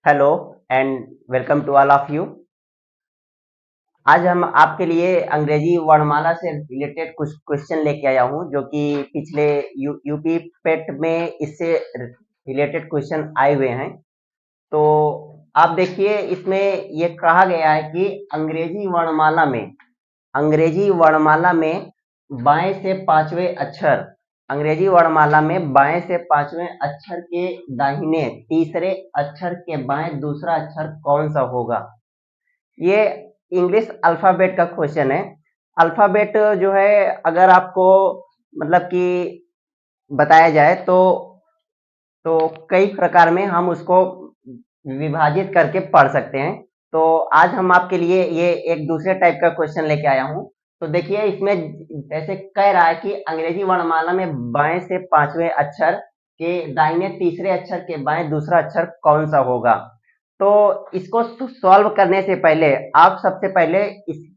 Hello and welcome to all of you. आज हम आपके लिए अंग्रेजी वर्णमाला से रिलेटेड कुछ क्वेश्चन लेके आया हूँ जो कि पिछले यूपी पेट में इससे रिलेटेड क्वेश्चन आए हुए हैं। तो आप देखिए, इसमें ये कहा गया है कि अंग्रेजी वर्णमाला में बाएं से पांचवें अक्षर अंग्रेजी वर्णमाला में बाएं से पांचवें अक्षर के दाहिने तीसरे अक्षर के बाएं दूसरा अक्षर कौन सा होगा। ये इंग्लिश अल्फाबेट का क्वेश्चन है। अल्फाबेट जो है, अगर आपको मतलब कि बताया जाए तो कई प्रकार में हम उसको विभाजित करके पढ़ सकते हैं। तो आज हम आपके लिए ये एक दूसरे टाइप का क्वेश्चन लेके आया हूँ। तो देखिए, इसमें जैसे कह रहा है कि अंग्रेजी वर्णमाला में बाएं से पांचवें अक्षर के दाहिने तीसरे अक्षर के बाएं दूसरा अक्षर कौन सा होगा। तो इसको सॉल्व करने से पहले आप सबसे पहले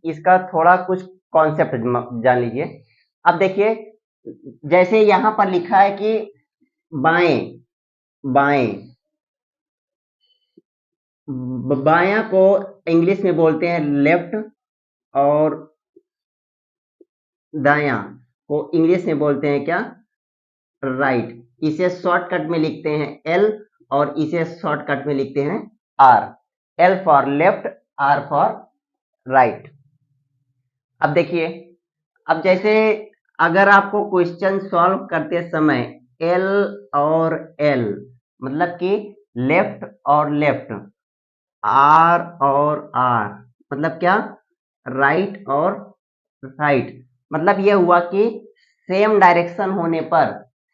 इसका थोड़ा कुछ कॉन्सेप्ट जान लीजिए। अब देखिए, जैसे यहाँ पर लिखा है कि बाएं बाएं बायां को इंग्लिश में बोलते हैं लेफ्ट, और दायां को इंग्लिश में बोलते हैं क्या, राइट। इसे शॉर्टकट में लिखते हैं एल, और इसे शॉर्टकट में लिखते हैं R. L for left, R for right. अब देखिए, अब जैसे अगर आपको क्वेश्चन सॉल्व करते समय एल और एल मतलब कि लेफ्ट और लेफ्ट, आर और आर मतलब क्या, राइट और राइट, मतलब यह हुआ कि सेम डायरेक्शन होने पर,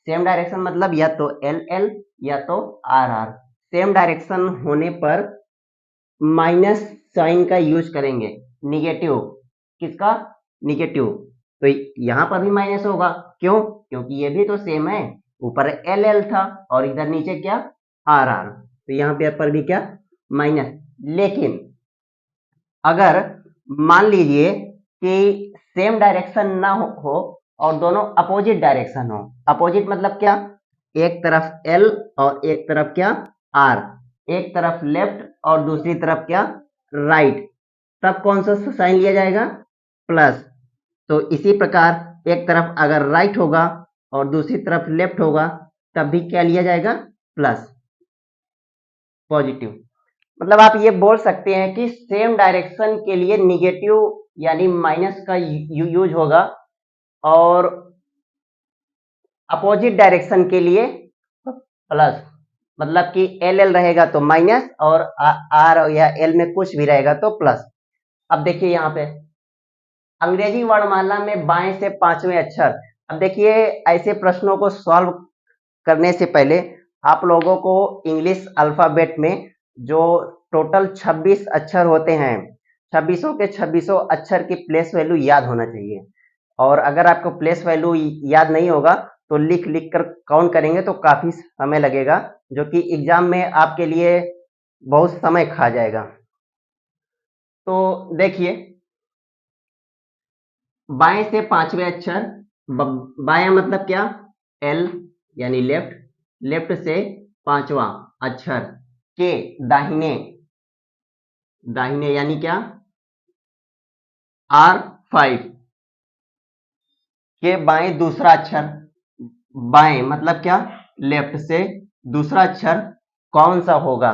सेम डायरेक्शन मतलब या तो एल एल या तो आर आर, सेम डायरेक्शन होने पर माइनस साइन का यूज करेंगे, निगेटिव। किसका, निगेटिव। तो यहां पर भी माइनस होगा, क्यों, क्योंकि ये भी तो सेम है। ऊपर एल एल था और इधर नीचे क्या, आर आर, तो यहाँ पे पर भी क्या, माइनस। लेकिन अगर मान लीजिए कि सेम डायरेक्शन ना हो और दोनों अपोजिट डायरेक्शन हो, अपोजिट मतलब क्या, एक तरफ एल और एक तरफ क्या, आर, एक तरफ लेफ्ट और दूसरी तरफ क्या, राइट, तब कौन सा साइन लिया जाएगा, प्लस। तो इसी प्रकार एक तरफ अगर राइट होगा और दूसरी तरफ लेफ्ट होगा, तब भी क्या लिया जाएगा, प्लस, पॉजिटिव। मतलब आप ये बोल सकते हैं कि सेम डायरेक्शन के लिए निगेटिव यानी माइनस का यूज होगा, और अपोजिट डायरेक्शन के लिए प्लस। मतलब कि एल एल रहेगा तो माइनस, और आर या एल में कुछ भी रहेगा तो प्लस। अब देखिए यहाँ पे अंग्रेजी वर्णमाला में बाएं से पांचवें अक्षर। अब देखिए, ऐसे प्रश्नों को सॉल्व करने से पहले आप लोगों को इंग्लिश अल्फाबेट में जो टोटल 26 अक्षर होते हैं, 26 के 26 अक्षर की प्लेस वैल्यू याद होना चाहिए। और अगर आपको प्लेस वैल्यू याद नहीं होगा तो लिख लिख कर काउंट करेंगे तो काफी समय लगेगा, जो कि एग्जाम में आपके लिए बहुत समय खा जाएगा। तो देखिए, बाएं से पांचवें अक्षर, बायां मतलब क्या, एल यानी लेफ्ट, लेफ्ट से पांचवा अक्षर के दाहिने, दाहिने यानी क्या, आर फाइव के बाएं दूसरा अक्षर, बाएं मतलब क्या, लेफ्ट से दूसरा अक्षर कौन सा होगा।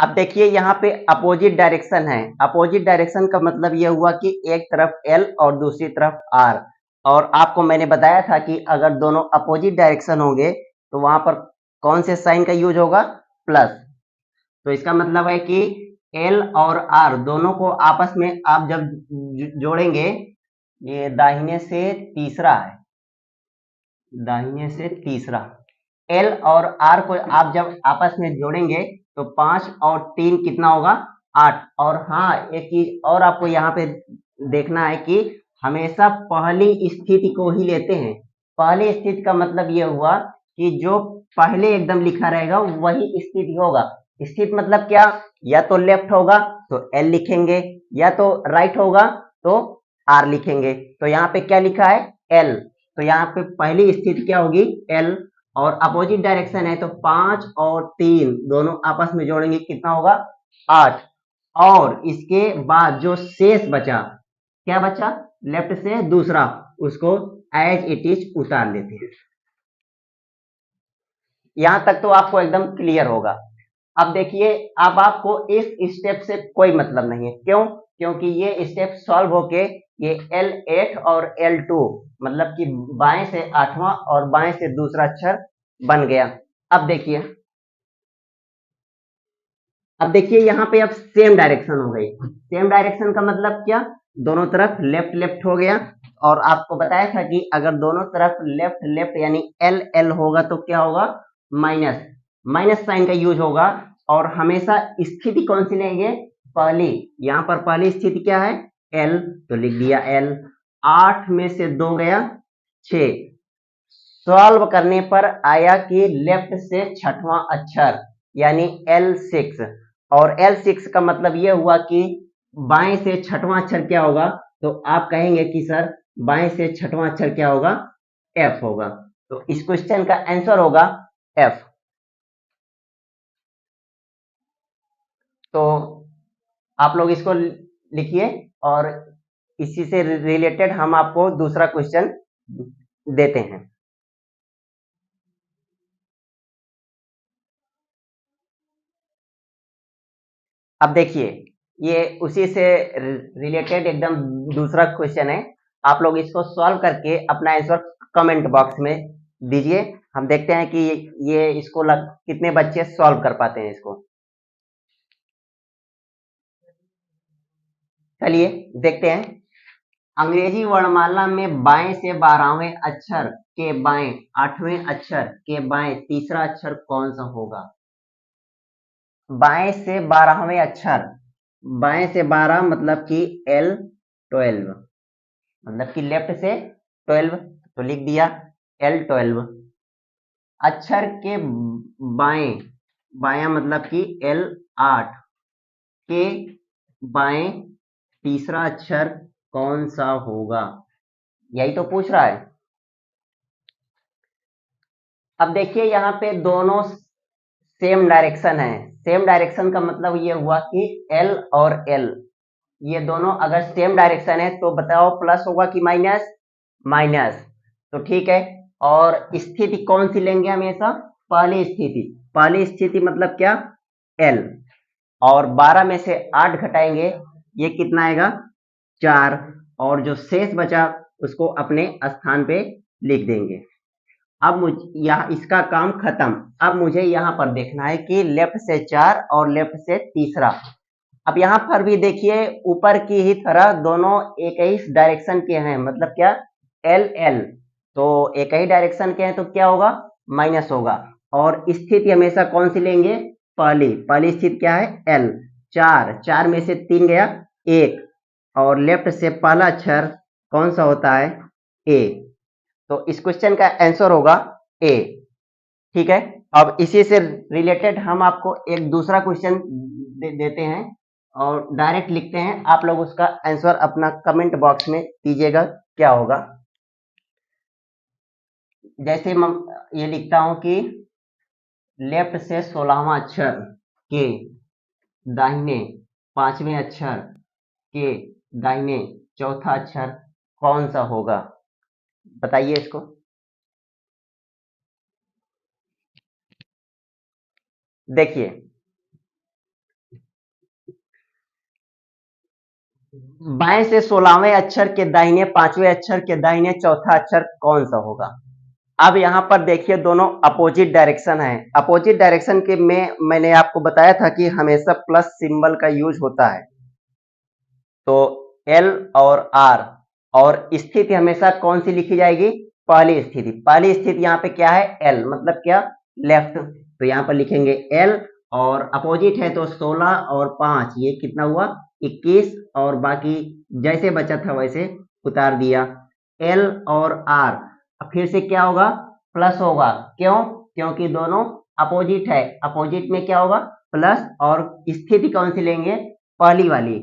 अब देखिए, यहाँ पे अपोजिट डायरेक्शन है। अपोजिट डायरेक्शन का मतलब यह हुआ कि एक तरफ एल और दूसरी तरफ आर, और आपको मैंने बताया था कि अगर दोनों अपोजिट डायरेक्शन होंगे तो वहां पर कौन से साइन का यूज होगा, प्लस। तो इसका मतलब है कि एल और आर दोनों को आपस में आप जब जोड़ेंगे, ये दाहिने से तीसरा है, दाहिने से तीसरा, एल और आर को आप जब आपस में जोड़ेंगे तो 5 और 3 कितना होगा, 8। और हाँ, एक चीज और आपको यहाँ पे देखना है कि हमेशा पहली स्थिति को ही लेते हैं। पहली स्थिति का मतलब यह हुआ कि जो पहले एकदम लिखा रहेगा वही स्थिति होगा। स्थिति मतलब क्या, या तो लेफ्ट होगा तो एल लिखेंगे, या तो राइट होगा तो आर लिखेंगे। तो यहाँ पे क्या लिखा है, एल, तो यहाँ पे पहली स्थिति क्या होगी, एल, और अपोजिट डायरेक्शन है तो 5 और 3 दोनों आपस में जोड़ेंगे कितना होगा 8। और इसके बाद जो शेष बचा क्या बचा लेफ्ट से दूसरा उसको एज इट इज उतार लेते हैं। यहां तक तो आपको एकदम क्लियर होगा। अब देखिए अब आपको इस स्टेप से कोई मतलब नहीं है, क्यों? क्योंकि ये स्टेप सॉल्व होके ये L8 और L2 मतलब कि बाएं से 8वां और बाएं से दूसरा अक्षर बन गया। अब देखिए यहाँ पे अब सेम डायरेक्शन हो गई। सेम डायरेक्शन का मतलब क्या? दोनों तरफ लेफ्ट लेफ्ट हो गया। और आपको बताया था कि अगर दोनों तरफ लेफ्ट लेफ्ट यानी एल एल होगा तो क्या होगा माइनस माइनस साइन का यूज होगा। और हमेशा स्थिति कौन सी लेंगे पहली। यहाँ पर पहली स्थिति क्या है एल तो लिख दिया एल। 8 में से 2 गया 6। सॉल्व करने पर आया कि लेफ्ट से छठवां अक्षर यानी L6। और L6 का मतलब यह हुआ कि बाएं से छठवां अक्षर क्या होगा तो आप कहेंगे कि सर बाएं से छठवां अक्षर क्या होगा F होगा। तो इस क्वेश्चन का आंसर होगा F। तो आप लोग इसको लिखिए और इसी से रिलेटेड हम आपको दूसरा क्वेश्चन देते हैं। अब देखिए ये उसी से रिलेटेड एकदम दूसरा क्वेश्चन है। आप लोग इसको सॉल्व करके अपना आंसर कमेंट बॉक्स में दीजिए। हम देखते हैं कि ये इसको कितने बच्चे सॉल्व कर पाते हैं इसको। चलिए देखते हैं। अंग्रेजी वर्णमाला में बाएं से 12वें अक्षर के बाएं 8वें अक्षर के बाएं तीसरा अक्षर कौन सा होगा? बाएं से 12वें अक्षर बाएं से 12 मतलब कि L12 मतलब कि लेफ्ट से 12 तो लिख दिया L12। अक्षर के बाएं बाया मतलब कि L8 के बाएं तीसरा अक्षर कौन सा होगा यही तो पूछ रहा है। अब देखिए यहाँ पे दोनों सेम डायरेक्शन है। सेम डायरेक्शन का मतलब ये हुआ कि L और L ये दोनों अगर सेम डायरेक्शन है तो बताओ प्लस होगा कि माइनस माइनस। तो ठीक है। और स्थिति कौन सी लेंगे हमेशा पहली स्थिति। पहली स्थिति मतलब क्या L। और 12 में से 8 घटाएंगे ये कितना आएगा 4। और जो शेष बचा उसको अपने स्थान पे लिख देंगे। अब मुझे यहाँ इसका काम खत्म। अब मुझे यहाँ पर देखना है कि लेफ्ट से 4 और लेफ्ट से तीसरा। अब यहाँ पर भी देखिए ऊपर की ही तरह दोनों एक ही डायरेक्शन के हैं मतलब क्या एल एल तो एक ही डायरेक्शन के हैं तो क्या होगा माइनस होगा। और स्थिति हमेशा कौन सी लेंगे पहली। पहली स्थिति क्या है एल। 4 में से 3 गया 1। और लेफ्ट से पहला अक्षर कौन सा होता है ए। तो इस क्वेश्चन का आंसर होगा ए। ठीक है। अब इसी से रिलेटेड हम आपको एक दूसरा क्वेश्चन देते हैं और डायरेक्ट लिखते हैं। आप लोग उसका आंसर अपना कमेंट बॉक्स में दीजिएगा क्या होगा। जैसे ये लिखता हूं कि लेफ्ट से 16वां अक्षर के दाहिने 5वें अक्षर के दाहिने चौथा अक्षर कौन सा होगा बताइए इसको। देखिए बाएं से 16वें अक्षर के दाहिने 5वें अक्षर के दाहिने चौथा अक्षर कौन सा होगा। अब यहाँ पर देखिए दोनों अपोजिट डायरेक्शन है। अपोजिट डायरेक्शन के में मैंने आपको बताया था कि हमेशा प्लस सिंबल का यूज होता है। तो L और R और स्थिति हमेशा कौन सी लिखी जाएगी पहली स्थिति। पहली स्थिति यहाँ पे क्या है L मतलब क्या लेफ्ट। तो यहाँ पर लिखेंगे L और अपोजिट है तो 16 और 5 ये कितना हुआ 21। और बाकी जैसे बचा था वैसे उतार दिया। L और R फिर से क्या होगा प्लस होगा। क्यों? क्योंकि दोनों अपोजिट है। अपोजिट में क्या होगा प्लस। और स्थिति कौन सी लेंगे पहली वाली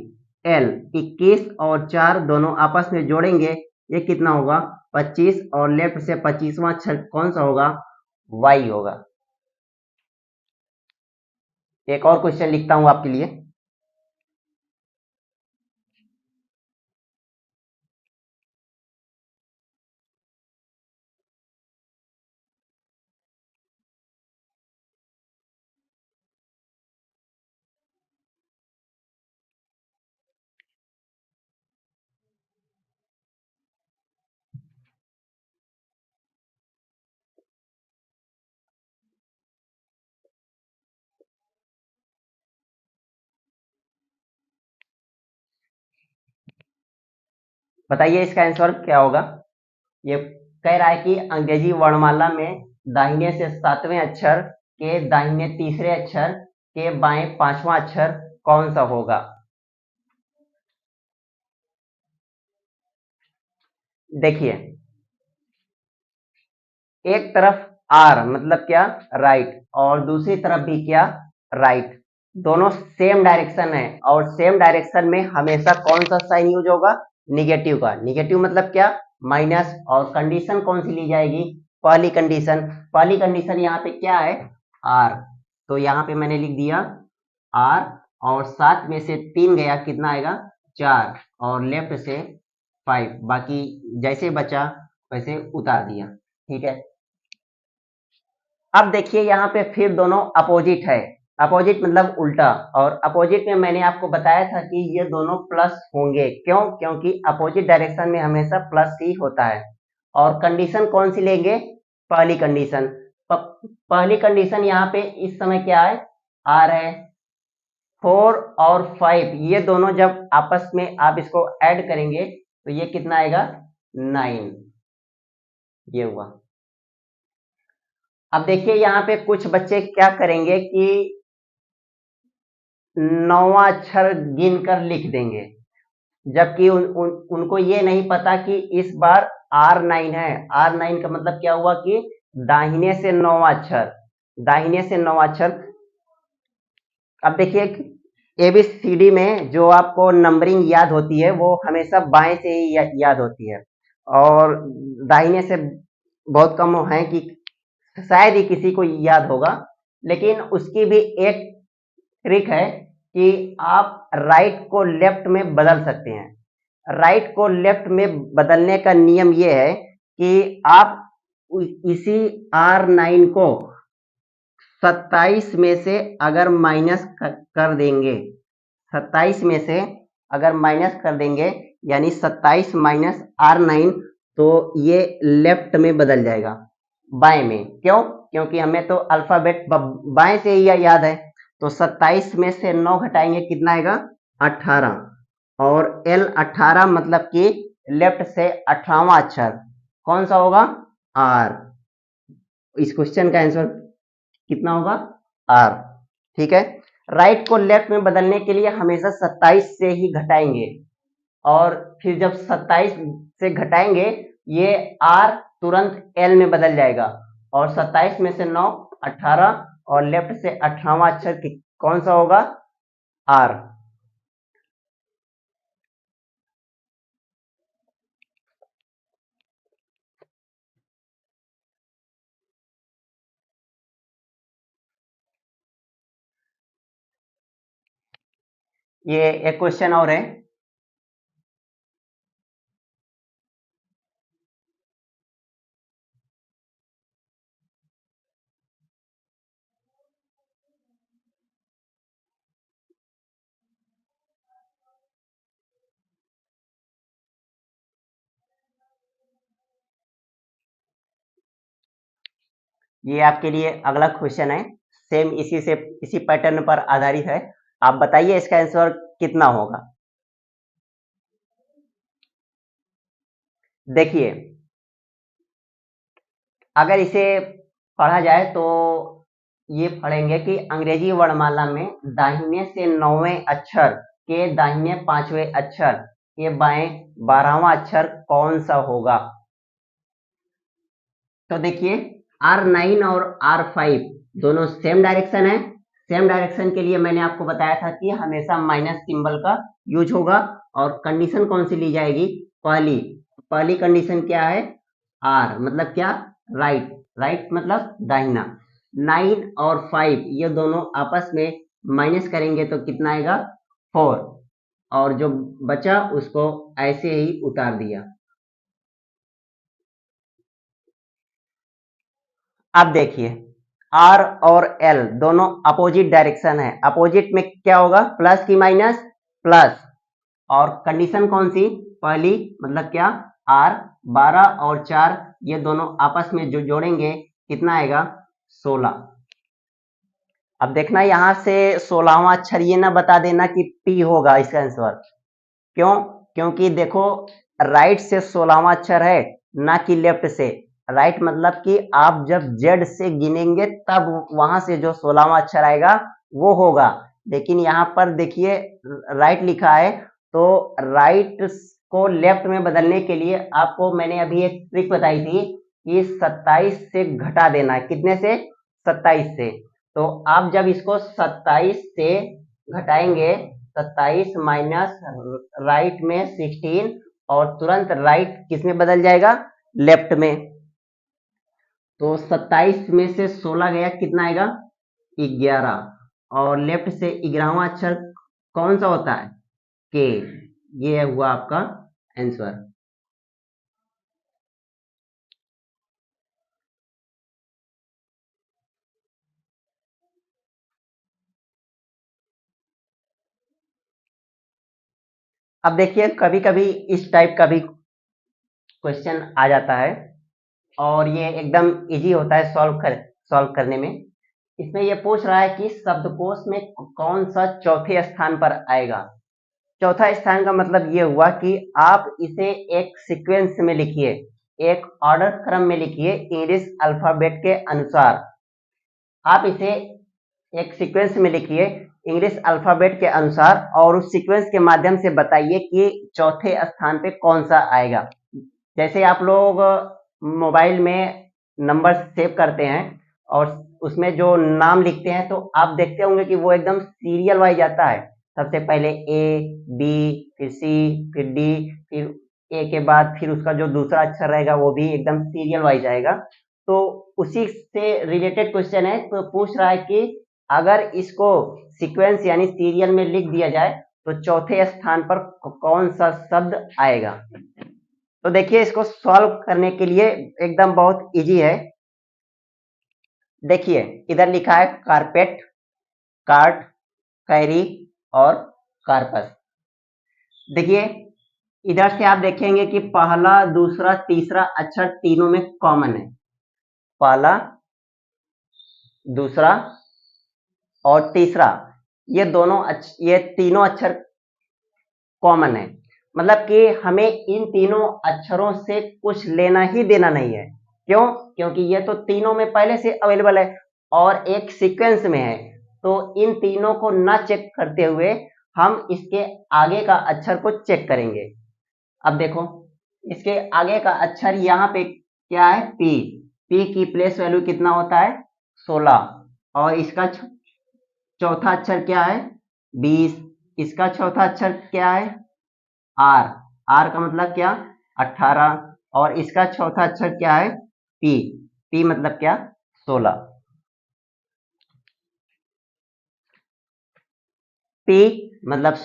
L। 21 और 4 दोनों आपस में जोड़ेंगे ये कितना होगा 25। और लेफ्ट से 25वां अक्षर कौन सा होगा वाई होगा। एक और क्वेश्चन लिखता हूं आपके लिए। बताइए इसका आंसर क्या होगा। ये कह रहा है कि अंग्रेजी वर्णमाला में दाहिने से 7वें अक्षर के दाहिने तीसरे अक्षर के बाएं 5वां अक्षर कौन सा होगा। देखिए, एक तरफ आर मतलब क्या, राइट, और दूसरी तरफ भी क्या, राइट। दोनों सेम डायरेक्शन है और सेम डायरेक्शन में हमेशा कौन सा साइन यूज होगा, निगेटिव का। निगेटिव मतलब क्या, माइनस। और कंडीशन कौन सी ली जाएगी, पहली कंडीशन। पहली कंडीशन यहाँ पे क्या है, आर। तो यहाँ पे मैंने लिख दिया आर, और 7 में से 3 गया, कितना आएगा, 4, और लेफ्ट से 5, बाकी जैसे बचा वैसे उतार दिया। ठीक है। अब देखिए यहाँ पे फिर दोनों अपोजिट है। अपोजिट मतलब उल्टा, और अपोजिट में मैंने आपको बताया था कि ये दोनों प्लस होंगे। क्यों, क्योंकि अपोजिट डायरेक्शन में हमेशा प्लस ही होता है। और कंडीशन कौन सी लेंगे, पहली कंडीशन। पहली कंडीशन यहाँ पे इस समय क्या है, आर है। 4 और 5 ये दोनों जब आपस में आप इसको ऐड करेंगे तो ये कितना आएगा, 9। ये हुआ। अब देखिए यहाँ पे कुछ बच्चे क्या करेंगे कि 9वां अक्षर गिन कर लिख देंगे, जबकि उनको ये नहीं पता कि इस बार R9 है। R9 का मतलब क्या हुआ कि दाहिने से 9वां अक्षर, दाहिने से 9वां अक्षर। अब देखिए, ABCD में जो आपको नंबरिंग याद होती है वो हमेशा बाएं से ही याद होती है, और दाहिने से बहुत कम है कि शायद ही किसी को याद होगा। लेकिन उसकी भी एक ट्रिक है कि आप राइट को लेफ्ट में बदल सकते हैं। राइट को लेफ्ट में बदलने का नियम यह है कि आप इसी R9 को 27 में से अगर माइनस कर देंगे, 27 में से अगर माइनस कर देंगे, यानी 27 माइनस R9, तो ये लेफ्ट में बदल जाएगा, बाएं में। क्यों, क्योंकि हमें तो अल्फाबेट बाएं से ही याद है। तो 27 में से 9 घटाएंगे, कितना आएगा, 18। और L18 मतलब कि लेफ्ट से 18वां अक्षर कौन सा होगा, R। इस क्वेश्चन का आंसर कितना होगा, R। ठीक है। राइट को लेफ्ट में बदलने के लिए हमेशा 27 से ही घटाएंगे, और फिर जब 27 से घटाएंगे ये R तुरंत L में बदल जाएगा, और 27 में से 9 18, और लेफ्ट से 18वां अक्षर कौन सा होगा, R। ये एक क्वेश्चन और है। ये आपके लिए अगला क्वेश्चन है, सेम इसी पैटर्न पर आधारित है। आप बताइए इसका आंसर कितना होगा। देखिए, अगर इसे पढ़ा जाए तो ये पढ़ेंगे कि अंग्रेजी वर्णमाला में दाहिने से 9वें अक्षर के दाहिने 5वें अक्षर के बाएं 12वां अक्षर कौन सा होगा। तो देखिए, R9 और R5 दोनों सेम डायरेक्शन है। सेम डायरेक्शन के लिए मैंने आपको बताया था कि हमेशा माइनस सिंबल का यूज होगा। और कंडीशन कौन सी ली जाएगी, पहली। पहली कंडीशन क्या है, R मतलब क्या, राइट, राइट मतलब दाहिना। 9 और 5 ये दोनों आपस में माइनस करेंगे तो कितना आएगा 4, और जो बचा उसको ऐसे ही उतार दिया। अब देखिए आर और एल दोनों अपोजिट डायरेक्शन है, अपोजिट में क्या होगा प्लस की माइनस प्लस, और कंडीशन कौन सी पहली मतलब क्या आर 12 और 4 ये दोनों आपस में जो जोड़ेंगे कितना आएगा 16। अब देखना यहां से 16वां अक्षर ये ना बता देना कि पी होगा इसका आंसर। क्यों? क्योंकि देखो राइट से 16वां अक्षर है ना कि लेफ्ट से। राइट मतलब कि आप जब जेड से गिनेंगे तब वहां से जो 16वां अक्षर आएगा वो होगा, लेकिन यहाँ पर देखिए राइट लिखा है, तो राइट को लेफ्ट में बदलने के लिए आपको मैंने अभी एक ट्रिक बताई थी कि 27 से घटा देना है। कितने से 27 से। तो आप जब इसको 27 से घटाएंगे 27 माइनस राइट में 16 और तुरंत राइट किस में बदल जाएगा लेफ्ट में। तो 27 में से 16 गया कितना आएगा 11, और लेफ्ट से 11वां अक्षर कौन सा होता है के। ये हुआ आपका आंसर। अब देखिए कभी कभी इस टाइप का भी क्वेश्चन आ जाता है और ये एकदम इजी होता है सॉल्व करने में। इसमें ये पूछ रहा है कि शब्दकोश में कौन सा चौथे स्थान पर आएगा। चौथा स्थान का मतलब ये हुआ कि आप इसे एक सीक्वेंस में लिखिए, एक ऑर्डर क्रम में लिखिए इंग्लिश अल्फाबेट के अनुसार। आप इसे एक सीक्वेंस में लिखिए इंग्लिश अल्फाबेट के अनुसार और उस सीक्वेंस के माध्यम से बताइए कि चौथे स्थान पे कौन सा आएगा। जैसे आप लोग मोबाइल में नंबर सेव करते हैं और उसमें जो नाम लिखते हैं तो आप देखते होंगे कि वो एकदम सीरियल वाइज आता है। सबसे पहले ए बी फिर सी फिर डी, फिर ए के बाद फिर उसका जो दूसरा अक्षर रहेगा वो भी एकदम सीरियल वाइज आएगा। तो उसी से रिलेटेड क्वेश्चन है, तो पूछ रहा है कि अगर इसको सीक्वेंस यानी सीरियल में लिख दिया जाए तो चौथे स्थान पर कौन सा शब्द आएगा। तो देखिए इसको सॉल्व करने के लिए एकदम बहुत इजी है। देखिए इधर लिखा है कारपेट, कार्ट, कैरी और कार्पस। देखिए इधर से आप देखेंगे कि पहला दूसरा तीसरा अक्षर तीनों में कॉमन है। पहला दूसरा और तीसरा ये तीनों अक्षर कॉमन है, मतलब कि हमें इन तीनों अक्षरों से कुछ लेना ही देना नहीं है। क्यों? क्योंकि ये तो तीनों में पहले से अवेलेबल है और एक सीक्वेंस में है, तो इन तीनों को ना चेक करते हुए हम इसके आगे का अक्षर को चेक करेंगे। अब देखो इसके आगे का अक्षर यहाँ पे क्या है पी। पी की प्लेस वैल्यू कितना होता है 16, और इसका चौथा अक्षर क्या है 20। इसका चौथा अक्षर क्या है आर। आर का मतलब क्या 18, और इसका चौथा अक्षर क्या है पी। पी मतलब क्या 16। पी मतलब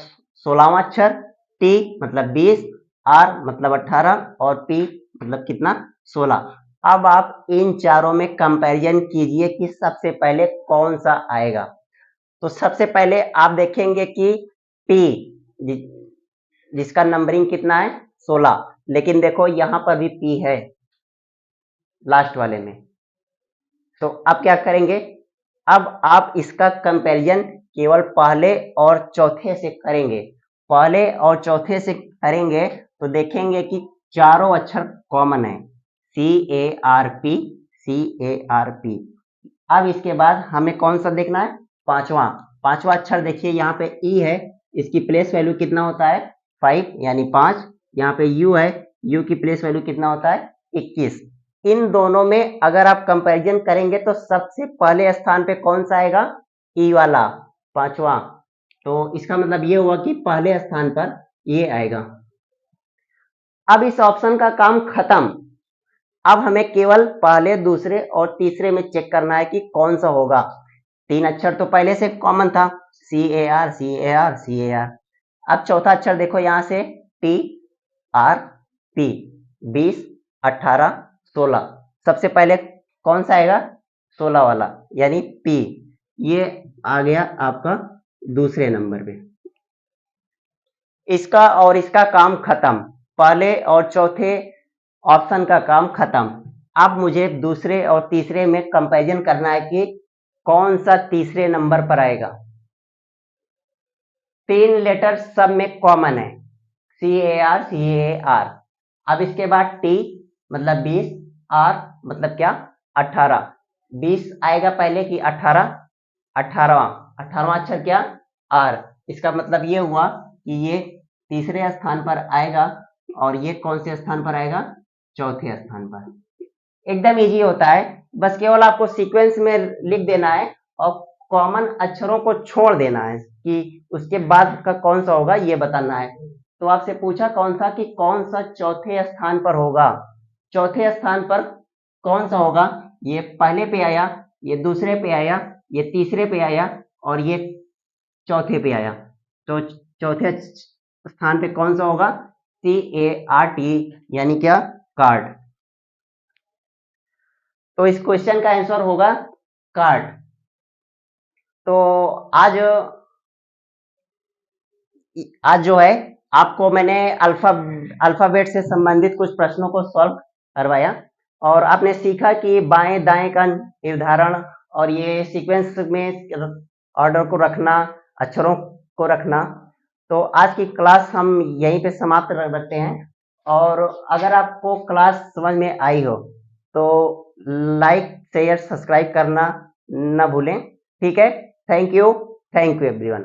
16वां अक्षर, टी मतलब 20, आर मतलब 18 और पी मतलब कितना 16। अब आप इन चारों में कंपैरिजन कीजिए कि सबसे पहले कौन सा आएगा। तो सबसे पहले आप देखेंगे कि पी जिसका नंबरिंग कितना है 16, लेकिन देखो यहां पर भी पी है लास्ट वाले में। तो अब क्या करेंगे, अब आप इसका कंपैरिजन केवल पहले और चौथे से करेंगे। पहले और चौथे से करेंगे तो देखेंगे कि चारों अक्षर कॉमन है C A R P, C A R P. अब इसके बाद हमें कौन सा देखना है पांचवा। पांचवा अक्षर देखिए यहाँ पे ई है, इसकी प्लेस वैल्यू कितना होता है 5 यानी 5। यहाँ पे यू है, यू की प्लेस वैल्यू कितना होता है 21। इन दोनों में अगर आप कंपैरिजन करेंगे तो सबसे पहले स्थान पे कौन सा आएगा ई वाला पांचवा। तो इसका मतलब ये हुआ कि पहले स्थान पर ये आएगा। अब इस ऑप्शन का काम खत्म। अब हमें केवल पहले, दूसरे और तीसरे में चेक करना है कि कौन सा होगा। 3 अक्षर तो पहले से कॉमन था, CAR CAR CAR। अब चौथा अक्षर देखो यहाँ से TRP, 20 18 16। सबसे पहले कौन सा आएगा? 16 वाला, यानी P। ये आ गया आपका दूसरे नंबर पे। इसका और इसका काम खत्म, पहले और चौथे ऑप्शन का काम खत्म। अब मुझे दूसरे और तीसरे में कंपैरिजन करना है कि कौन सा तीसरे नंबर पर आएगा। 3 लेटर सब में कॉमन है, CAR CAR। अब इसके बाद T मतलब 20, R मतलब क्या? 18। 20 आएगा पहले कि 18? 18वां अक्षर क्या? R। इसका मतलब ये हुआ कि ये तीसरे स्थान पर आएगा और ये कौन से स्थान पर आएगा? चौथे स्थान पर। एकदम इजी होता है, बस केवल आपको सीक्वेंस में लिख देना है और कॉमन अक्षरों को छोड़ देना है कि उसके बाद का कौन सा होगा ये बताना है। तो आपसे पूछा कौन सा, कि कौन सा चौथे स्थान पर होगा। चौथे स्थान पर कौन सा होगा? ये पहले पे आया, ये दूसरे पे आया, ये तीसरे पे आया और ये चौथे पे आया। तो चौथे स्थान पे कौन सा होगा? CART, यानी क्या? कार्ड। तो इस क्वेश्चन का आंसर होगा कार्ड। तो आज आज जो है आपको मैंने अल्फाबेट से संबंधित कुछ प्रश्नों को सॉल्व करवाया और आपने सीखा कि बाएं दाएं का निर्धारण और ये सीक्वेंस में ऑर्डर को रखना, अक्षरों को रखना। तो आज की क्लास हम यहीं पे समाप्त रखते हैं और अगर आपको क्लास समझ में आई हो तो लाइक शेयर सब्सक्राइब करना न भूलें। ठीक है, थैंक यू एवरीवन।